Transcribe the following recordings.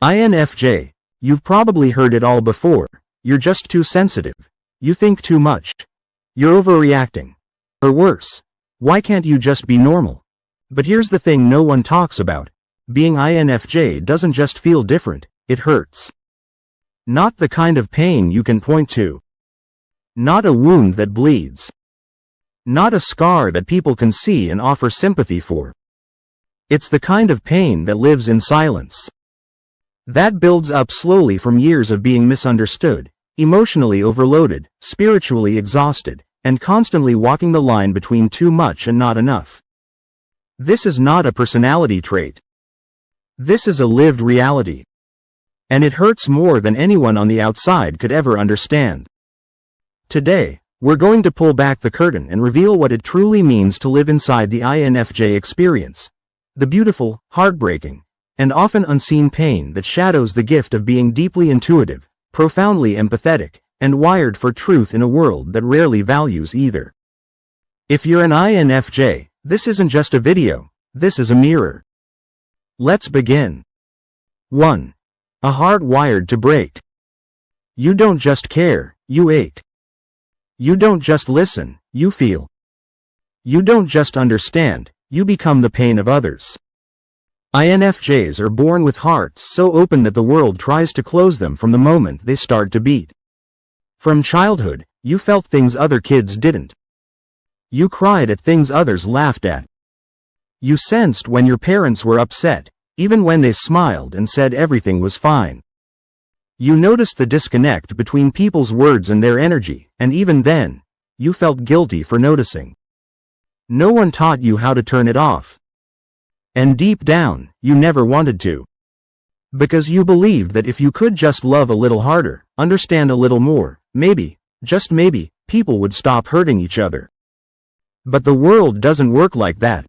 INFJ. You've probably heard it all before. You're just too sensitive. You think too much. You're overreacting. Or worse. Why can't you just be normal? But here's the thing no one talks about. Being INFJ doesn't just feel different, it hurts. Not the kind of pain you can point to. Not a wound that bleeds. Not a scar that people can see and offer sympathy for. It's the kind of pain that lives in silence. That builds up slowly from years of being misunderstood, emotionally overloaded, spiritually exhausted, and constantly walking the line between too much and not enough. This is not a personality trait. This is a lived reality. And it hurts more than anyone on the outside could ever understand. Today, we're going to pull back the curtain and reveal what it truly means to live inside the INFJ experience. The beautiful, heartbreaking, and often unseen pain that shadows the gift of being deeply intuitive, profoundly empathetic, and wired for truth in a world that rarely values either. If you're an INFJ, this isn't just a video, this is a mirror. Let's begin. 1. A heart wired to break. You don't just care, you ache. You don't just listen, you feel. You don't just understand, you become the pain of others. INFJs are born with hearts so open that the world tries to close them from the moment they start to beat. From childhood, you felt things other kids didn't. You cried at things others laughed at. You sensed when your parents were upset, even when they smiled and said everything was fine. You noticed the disconnect between people's words and their energy, and even then, you felt guilty for noticing. No one taught you how to turn it off. And deep down, you never wanted to. Because you believed that if you could just love a little harder, understand a little more, maybe, just maybe, people would stop hurting each other. But the world doesn't work like that.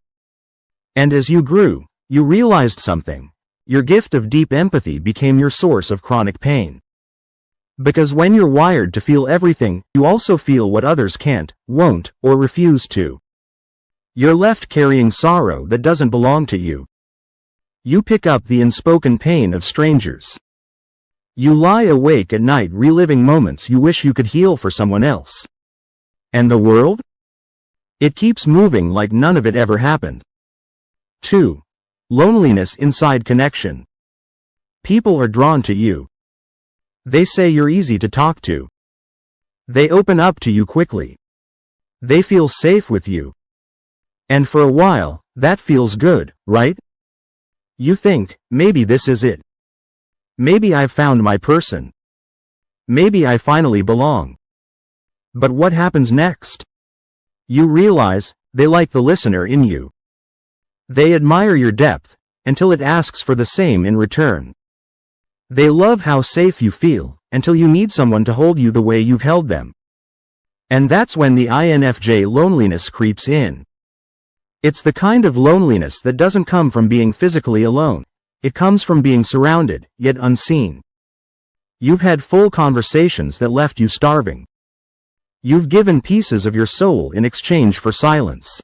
And as you grew, you realized something. Your gift of deep empathy became your source of chronic pain. Because when you're wired to feel everything, you also feel what others can't, won't, or refuse to. You're left carrying sorrow that doesn't belong to you. You pick up the unspoken pain of strangers. You lie awake at night reliving moments you wish you could heal for someone else. And the world? It keeps moving like none of it ever happened. 2. Loneliness inside connection. People are drawn to you. They say you're easy to talk to. They open up to you quickly. They feel safe with you. And for a while, that feels good, right? You think, maybe this is it. Maybe I've found my person. Maybe I finally belong. But what happens next? You realize, they like the listener in you. They admire your depth, until it asks for the same in return. They love how safe you feel, until you need someone to hold you the way you've held them. And that's when the INFJ loneliness creeps in. It's the kind of loneliness that doesn't come from being physically alone. It comes from being surrounded, yet unseen. You've had full conversations that left you starving. You've given pieces of your soul in exchange for silence.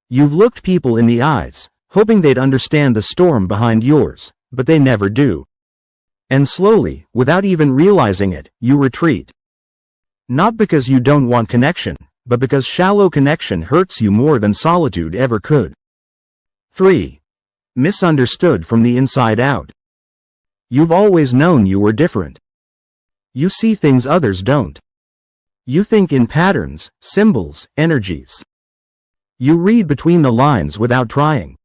You've looked people in the eyes, hoping they'd understand the storm behind yours, but they never do. And slowly, without even realizing it, you retreat. Not because you don't want connection, but because shallow connection hurts you more than solitude ever could. 3. Misunderstood from the inside out. You've always known you were different. You see things others don't. You think in patterns, symbols, energies. You read between the lines without trying.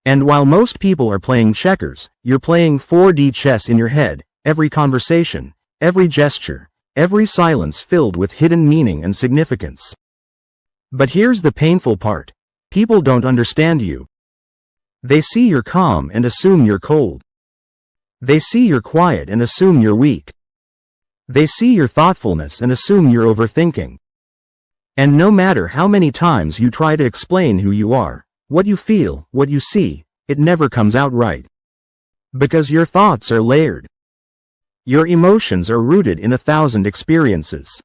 And while most people are playing checkers, you're playing 4D chess in your head, every conversation, every gesture, every silence filled with hidden meaning and significance. But here's the painful part. People don't understand you. They see you're calm and assume you're cold. They see you're quiet and assume you're weak. They see your thoughtfulness and assume you're overthinking. And no matter how many times you try to explain who you are, what you feel, what you see, it never comes out right. Because your thoughts are layered. Your emotions are rooted in 1,000 experiences.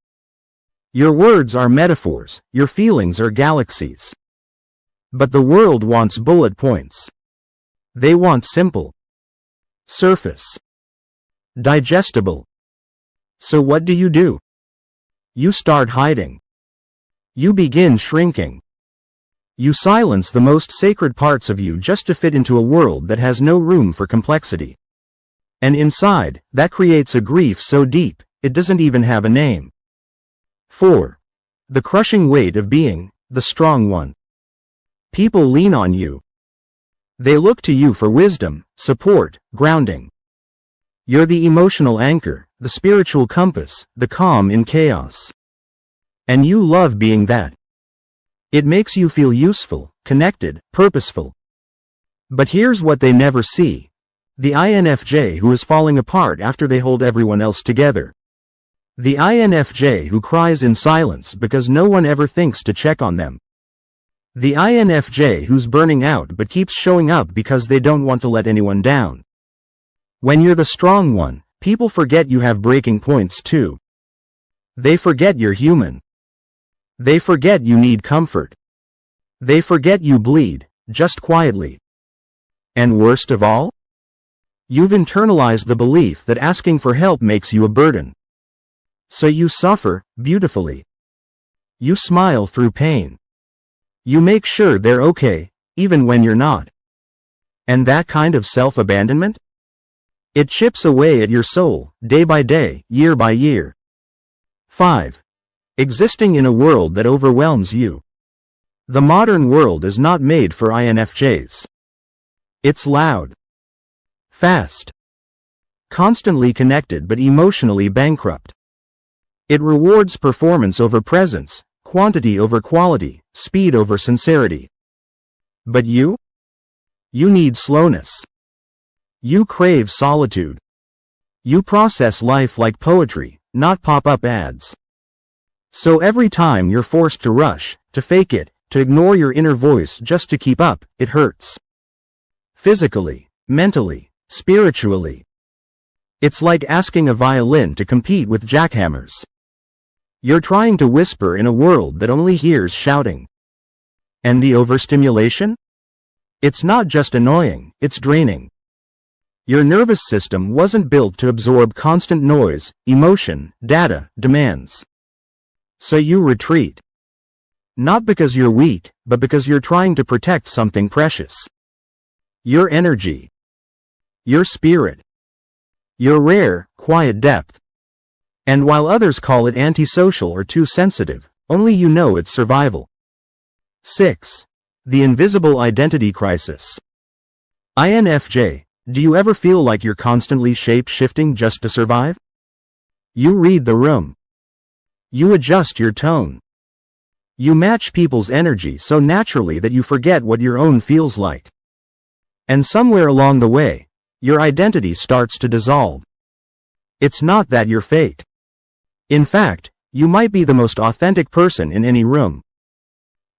Your words are metaphors, your feelings are galaxies. But the world wants bullet points. They want simple. surface, digestible. So what do? You start hiding. You begin shrinking. You silence the most sacred parts of you just to fit into a world that has no room for complexity. And inside, that creates a grief so deep, it doesn't even have a name. 4. The crushing weight of being the strong one. People lean on you. They look to you for wisdom, support, grounding. You're the emotional anchor, the spiritual compass, the calm in chaos. And you love being that. It makes you feel useful, connected, purposeful. But here's what they never see. The INFJ who is falling apart after they hold everyone else together. The INFJ who cries in silence because no one ever thinks to check on them. The INFJ who's burning out but keeps showing up because they don't want to let anyone down. When you're the strong one, people forget you have breaking points too. They forget you're human. They forget you need comfort. They forget you bleed, just quietly. And worst of all? You've internalized the belief that asking for help makes you a burden. So you suffer, beautifully. You smile through pain. You make sure they're okay, even when you're not. And that kind of self-abandonment? It chips away at your soul, day by day, year by year. 5. Existing in a world that overwhelms you. The modern world is not made for INFJs. It's loud, fast, constantly connected but emotionally bankrupt. It rewards performance over presence, quantity over quality, speed over sincerity. But you? You need slowness. You crave solitude. You process life like poetry, not pop-up ads. So every time you're forced to rush, to fake it, to ignore your inner voice just to keep up, it hurts. Physically, mentally, spiritually. It's like asking a violin to compete with jackhammers. You're trying to whisper in a world that only hears shouting. And the overstimulation? It's not just annoying, it's draining. Your nervous system wasn't built to absorb constant noise, emotion, data, demands. So you retreat. Not because you're weak, but because you're trying to protect something precious. Your energy. Your spirit. Your rare, quiet depth. And while others call it antisocial or too sensitive, only you know it's survival. 6. The invisible identity crisis. INFJ, do you ever feel like you're constantly shape-shifting just to survive? You read the room. You adjust your tone. You match people's energy so naturally that you forget what your own feels like. And somewhere along the way, your identity starts to dissolve. It's not that you're fake. In fact, you might be the most authentic person in any room.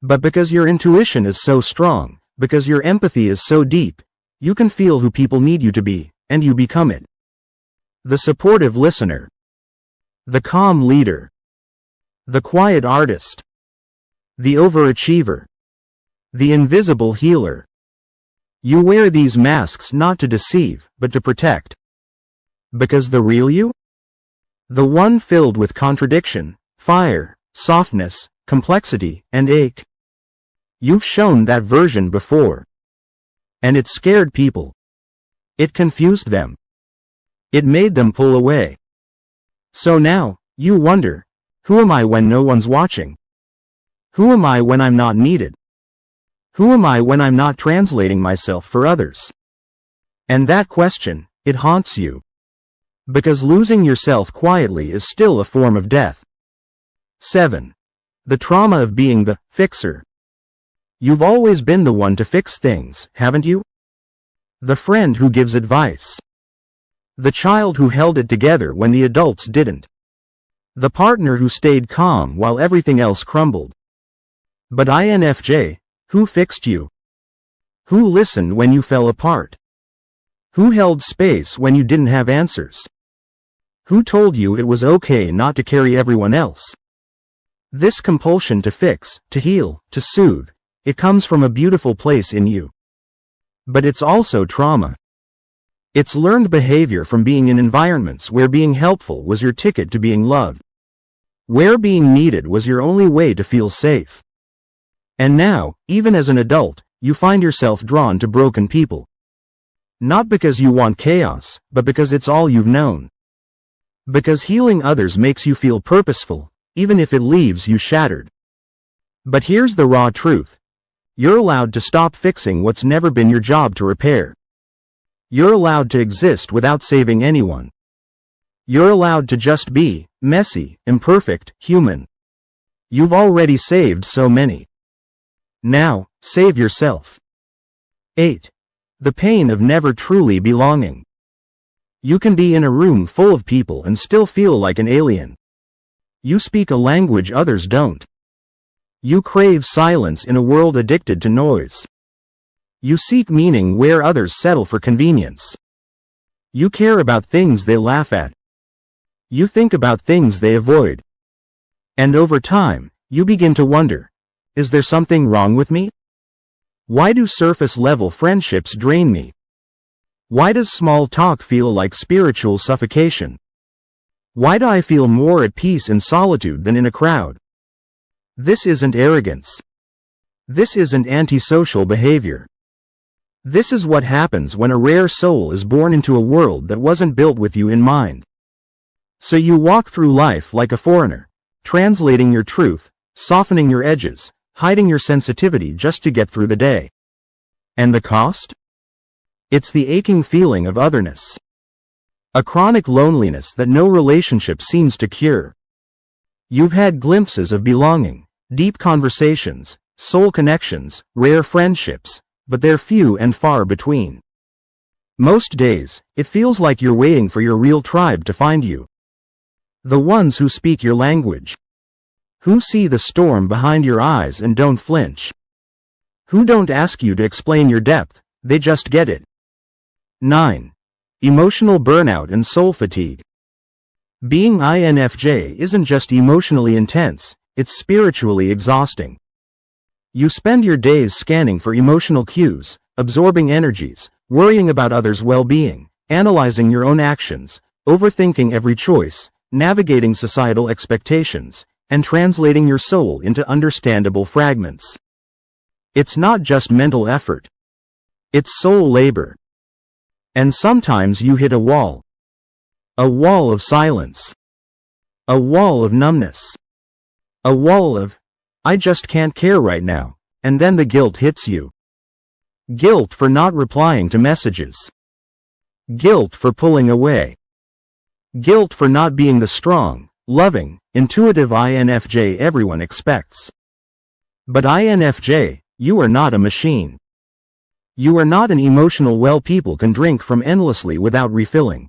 But because your intuition is so strong, because your empathy is so deep, you can feel who people need you to be, and you become it. The supportive listener. The calm leader. The quiet artist. The overachiever. The invisible healer. You wear these masks not to deceive, but to protect. Because the real you? The one filled with contradiction, fire, softness, complexity, and ache. You've shown that version before. And it scared people. It confused them. It made them pull away. So now, you wonder, who am I when no one's watching? Who am I when I'm not needed? Who am I when I'm not translating myself for others? And that question, it haunts you. Because losing yourself quietly is still a form of death. 7. The trauma of being the fixer. You've always been the one to fix things, haven't you? The friend who gives advice. The child who held it together when the adults didn't. The partner who stayed calm while everything else crumbled. But INFJ, who fixed you? Who listened when you fell apart? Who held space when you didn't have answers? Who told you it was okay not to carry everyone else? This compulsion to fix, to heal, to soothe, it comes from a beautiful place in you. But it's also trauma. It's learned behavior from being in environments where being helpful was your ticket to being loved, where being needed was your only way to feel safe. And now, even as an adult, you find yourself drawn to broken people. Not because you want chaos, but because it's all you've known. Because healing others makes you feel purposeful, even if it leaves you shattered. But here's the raw truth. You're allowed to stop fixing what's never been your job to repair. You're allowed to exist without saving anyone. You're allowed to just be, messy, imperfect, human. You've already saved so many. Now, save yourself. 8. The pain of never truly belonging. You can be in a room full of people and still feel like an alien. You speak a language others don't. You crave silence in a world addicted to noise. You seek meaning where others settle for convenience. You care about things they laugh at. You think about things they avoid. And over time, you begin to wonder, is there something wrong with me? Why do surface-level friendships drain me? Why does small talk feel like spiritual suffocation? Why do I feel more at peace in solitude than in a crowd? This isn't arrogance. This isn't antisocial behavior. This is what happens when a rare soul is born into a world that wasn't built with you in mind. So you walk through life like a foreigner, translating your truth, softening your edges, hiding your sensitivity just to get through the day. And the cost? It's the aching feeling of otherness. A chronic loneliness that no relationship seems to cure. You've had glimpses of belonging, deep conversations, soul connections, rare friendships, but they're few and far between. Most days, it feels like you're waiting for your real tribe to find you. The ones who speak your language. Who see the storm behind your eyes and don't flinch. Who don't ask you to explain your depth, they just get it. 9. Emotional burnout and soul fatigue. Being INFJ isn't just emotionally intense, it's spiritually exhausting. You spend your days scanning for emotional cues, absorbing energies, worrying about others' well-being, analyzing your own actions, overthinking every choice, navigating societal expectations, and translating your soul into understandable fragments. It's not just mental effort. It's soul labor. And sometimes you hit a wall. A wall of silence. A wall of numbness. A wall of, I just can't care right now, and then the guilt hits you. Guilt for not replying to messages. Guilt for pulling away. Guilt for not being the strong, loving, intuitive INFJ everyone expects. But INFJ, you are not a machine. You are not an emotional well people can drink from endlessly without refilling.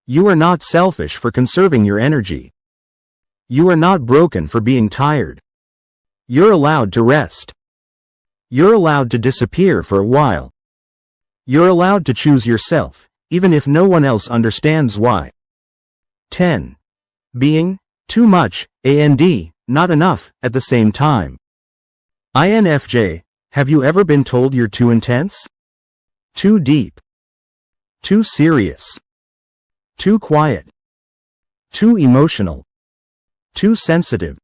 You are not selfish for conserving your energy. You are not broken for being tired. You're allowed to rest. You're allowed to disappear for a while. You're allowed to choose yourself, even if no one else understands why. 10. Being too much, and not enough, at the same time. INFJ, have you ever been told you're too intense? Too deep? Too serious? Too quiet? Too emotional? Too sensitive?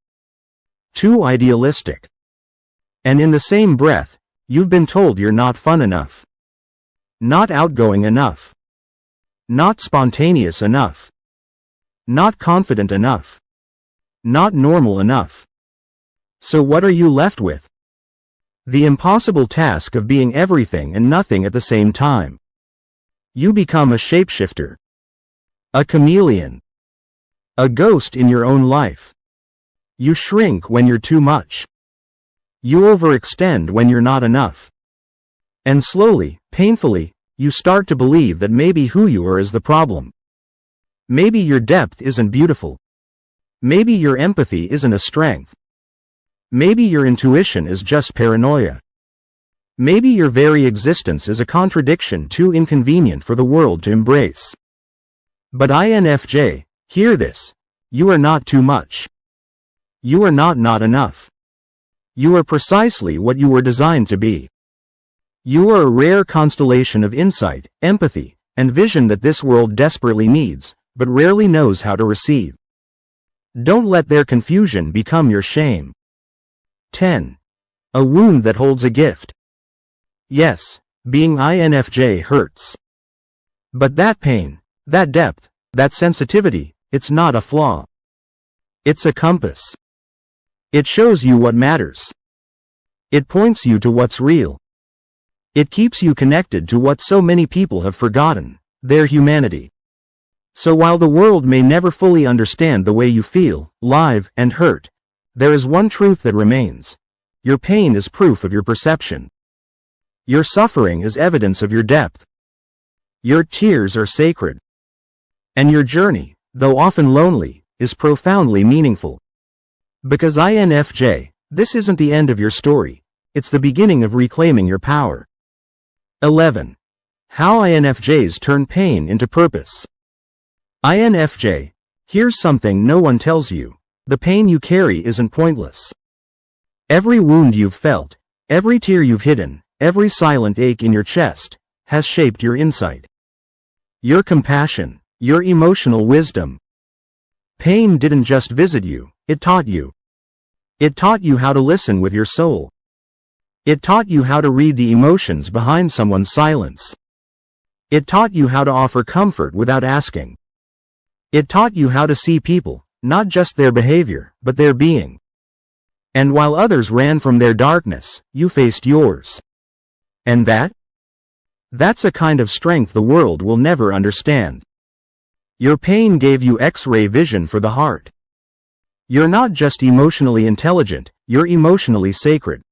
Too idealistic? And in the same breath, you've been told you're not fun enough. Not outgoing enough. Not spontaneous enough. Not confident enough. Not normal enough. So what are you left with? The impossible task of being everything and nothing at the same time. You become a shapeshifter. A chameleon. A ghost in your own life. You shrink when you're too much. You overextend when you're not enough. And slowly, painfully, you start to believe that maybe who you are is the problem. Maybe your depth isn't beautiful. Maybe your empathy isn't a strength. Maybe your intuition is just paranoia. Maybe your very existence is a contradiction too inconvenient for the world to embrace. But INFJ, hear this. You are not too much. You are not enough. You are precisely what you were designed to be. You are a rare constellation of insight, empathy, and vision that this world desperately needs, but rarely knows how to receive. Don't let their confusion become your shame. 10. A wound that holds a gift. Yes, being INFJ hurts. But that pain, that depth, that sensitivity, it's not a flaw. It's a compass. It shows you what matters. It points you to what's real. It keeps you connected to what so many people have forgotten, their humanity. So while the world may never fully understand the way you feel, live, and hurt, there is one truth that remains. Your pain is proof of your perception. Your suffering is evidence of your depth. Your tears are sacred. And your journey, though often lonely, is profoundly meaningful. Because INFJ, this isn't the end of your story. It's the beginning of reclaiming your power. 11. How INFJs turn pain into purpose. INFJ, here's something no one tells you. The pain you carry isn't pointless. Every wound you've felt, every tear you've hidden, every silent ache in your chest, has shaped your insight. Your compassion, your emotional wisdom. Pain didn't just visit you, it taught you. It taught you how to listen with your soul. It taught you how to read the emotions behind someone's silence. It taught you how to offer comfort without asking. It taught you how to see people, not just their behavior, but their being. And while others ran from their darkness, you faced yours. And that's a kind of strength the world will never understand. Your pain gave you X-ray vision for the heart. You're not just emotionally intelligent, you're emotionally sacred.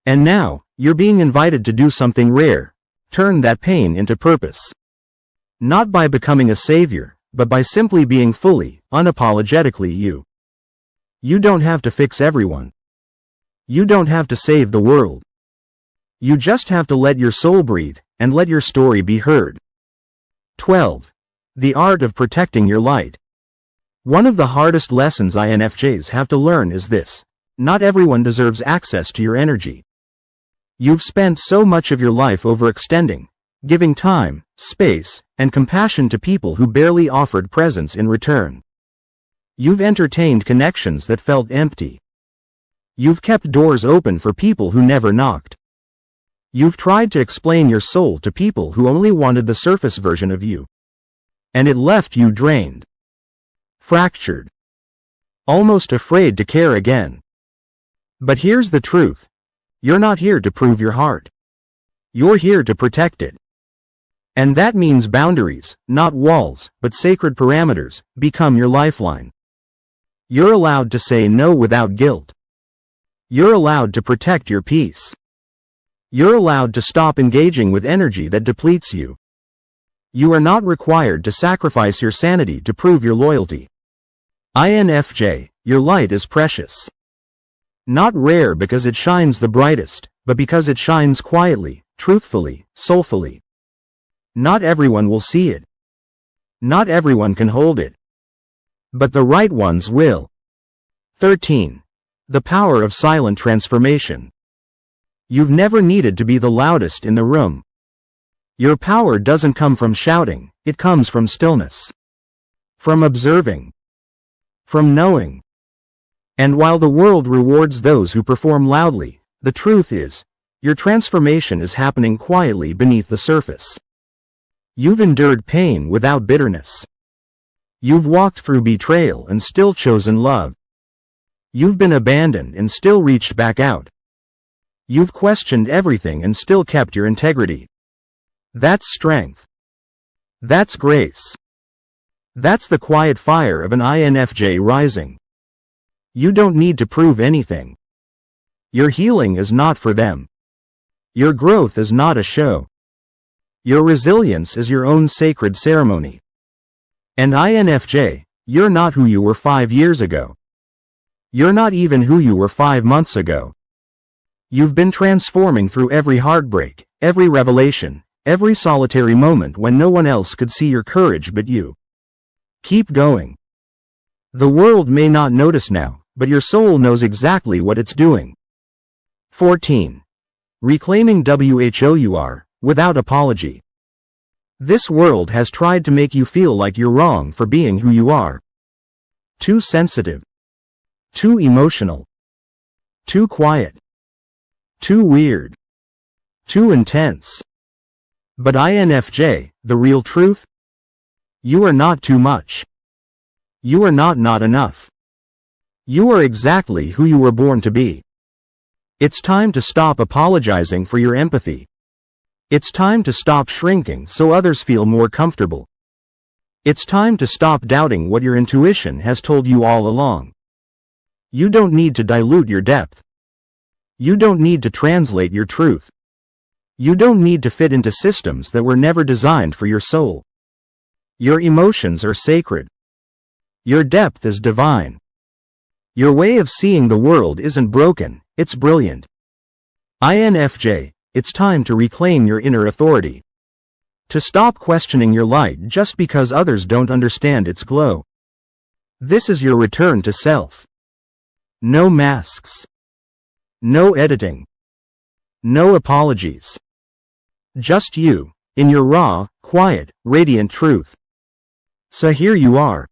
And now, you're being invited to do something rare. Turn that pain into purpose. Not by becoming a savior, but by simply being fully, unapologetically you. You don't have to fix everyone. You don't have to save the world. You just have to let your soul breathe, and let your story be heard. 12. The art of protecting your light. One of the hardest lessons INFJs have to learn is this: not everyone deserves access to your energy. You've spent so much of your life overextending, giving time, space, and compassion to people who barely offered presence in return. You've entertained connections that felt empty. You've kept doors open for people who never knocked. You've tried to explain your soul to people who only wanted the surface version of you. And it left you drained, fractured, almost afraid to care again. But here's the truth. You're not here to prove your heart. You're here to protect it. And that means boundaries, not walls, but sacred parameters, become your lifeline. You're allowed to say no without guilt. You're allowed to protect your peace. You're allowed to stop engaging with energy that depletes you. You are not required to sacrifice your sanity to prove your loyalty. INFJ, your light is precious. Not rare because it shines the brightest, but because it shines quietly, truthfully, soulfully. Not everyone will see it. Not everyone can hold it. But the right ones will. 13. The power of silent transformation. You've never needed to be the loudest in the room. Your power doesn't come from shouting, it comes from stillness. From observing. From knowing. And while the world rewards those who perform loudly, the truth is, your transformation is happening quietly beneath the surface. You've endured pain without bitterness. You've walked through betrayal and still chosen love. You've been abandoned and still reached back out. You've questioned everything and still kept your integrity. That's strength. That's grace. That's the quiet fire of an INFJ rising. You don't need to prove anything. Your healing is not for them. Your growth is not a show. Your resilience is your own sacred ceremony. And INFJ, you're not who you were 5 years ago. You're not even who you were 5 months ago. You've been transforming through every heartbreak, every revelation, every solitary moment when no one else could see your courage but you. Keep going. The world may not notice now, but your soul knows exactly what it's doing. 14. Reclaiming who you are, without apology. This world has tried to make you feel like you're wrong for being who you are. Too sensitive. Too emotional. Too quiet. Too weird. Too intense. But INFJ, the real truth? You are not too much. You are not enough. You are exactly who you were born to be. It's time to stop apologizing for your empathy. It's time to stop shrinking so others feel more comfortable. It's time to stop doubting what your intuition has told you all along. You don't need to dilute your depth. You don't need to translate your truth. You don't need to fit into systems that were never designed for your soul. Your emotions are sacred. Your depth is divine. Your way of seeing the world isn't broken, it's brilliant. INFJ, it's time to reclaim your inner authority. To stop questioning your light just because others don't understand its glow. This is your return to self. No masks. No editing. No apologies. Just you, in your raw, quiet, radiant truth. So here you are.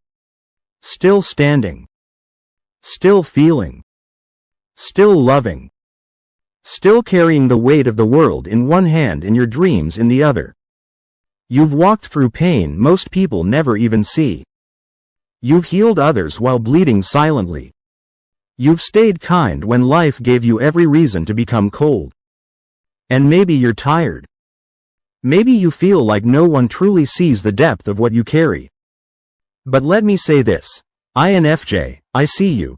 Still standing. Still feeling. Still loving. Still carrying the weight of the world in one hand and your dreams in the other. You've walked through pain most people never even see. You've healed others while bleeding silently. You've stayed kind when life gave you every reason to become cold. And maybe you're tired. Maybe you feel like no one truly sees the depth of what you carry. But let me say this, INFJ, I see you.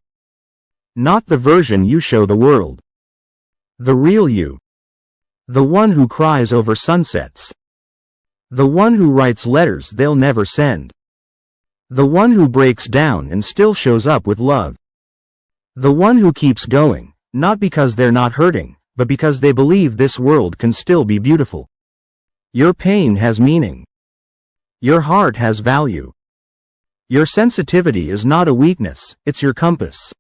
Not the version you show the world. The real you. The one who cries over sunsets. The one who writes letters they'll never send. The one who breaks down and still shows up with love. The one who keeps going, not because they're not hurting, but because they believe this world can still be beautiful. Your pain has meaning. Your heart has value. Your sensitivity is not a weakness, it's your compass.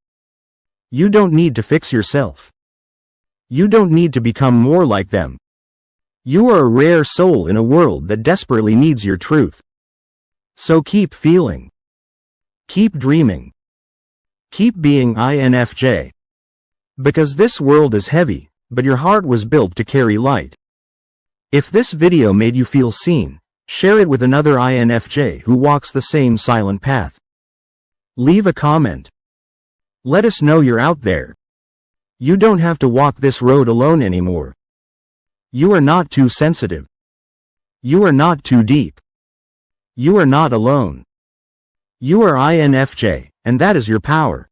You don't need to fix yourself. You don't need to become more like them. You are a rare soul in a world that desperately needs your truth. So keep feeling. Keep dreaming. Keep being INFJ. Because this world is heavy, but your heart was built to carry light. If this video made you feel seen, share it with another INFJ who walks the same silent path. Leave a comment. Let us know you're out there. You don't have to walk this road alone anymore. You are not too sensitive. You are not too deep. You are not alone. You are INFJ, and that is your power.